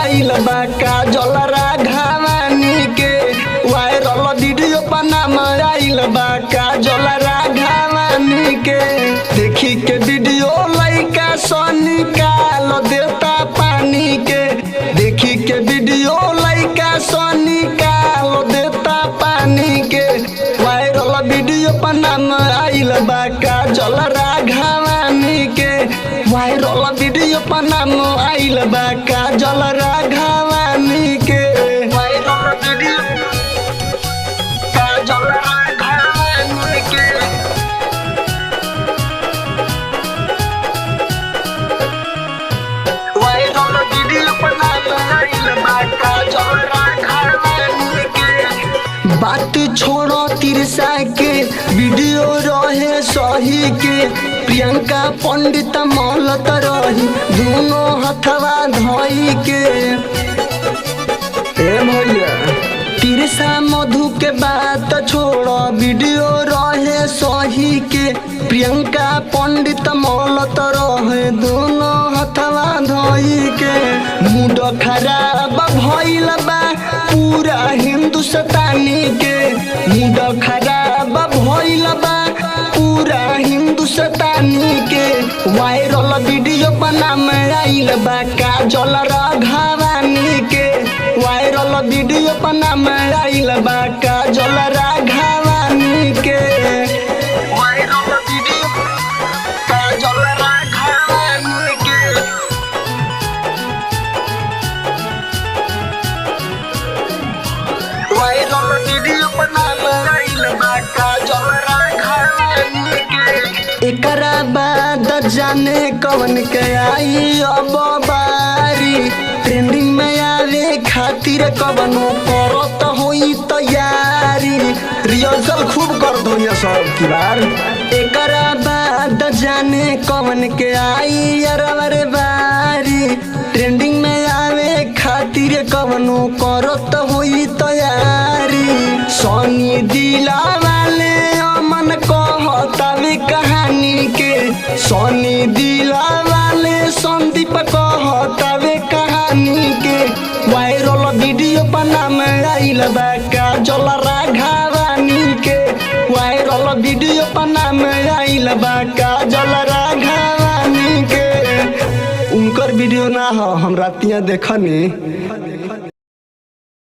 आइल बा काजल राघवानी के। वायरल वीडियो पर नाम आइल बा काजल राघवानी के। देखी के वीडियो लइका सन निकाल देता पानी के। देखी के वीडियो लइका सन निकाल देता पानी के। वायरल वीडियो पर नाम आइल बा काजल राघवानी के। वायरल वीडियो पर नाम आइल बा काजल राघवानी के। वायरल वीडियो काजल राघवानी के। वायरल वीडियो पर नाम आइल बा काजल राघवानी के। बात छोड़ो तिरसा के वीडियो रहे सही के। प्रियंका पंडित मौलत रही दोनों हथवा धोई के। ए भैया तिरसा मधु के बात छोड़ो वीडियो रहे सही के। प्रियंका पंडित मौलत रहे दोनों हथवा धोई के। मूड खराब भइल बा पूरा हिंदुस्तानी के। मूड खराब भइल बा पूरा हिंदुस्तानी के। वायरल वीडियो पर नाम आइल बा काजल राघवानी के। वायरल वीडियो पर नाम आइल बा काजल राघवानी के। वायरल वीडियो काजल राघवानी के। वायरल वीडियो पर नाम आइल बा काजल राघवानी के। एकरा बाद जाने कौन के आई अब बारी। ट्रेंडिंग में आवे खातिर कवनो करत होई तैयारी। रिहर्सल खूब कर दो ये सब की बार। एकरा बाद जाने कौन के आई अरवर बारी। ट्रेंडिंग में आवे खातिर कवनो करत होई तैयारी। सोनी दिला वाले अमन कहतावे कहानी के। सोनी दिला वाले संदीप कहतावे कहानी के। वायरल वीडियो पर नाम आइल बा काजल राघवानी के। वायरल वीडियो पर नाम आइल बा काजल राघवानी के। उनकर वीडियो ना हो हम रातियां देखनी।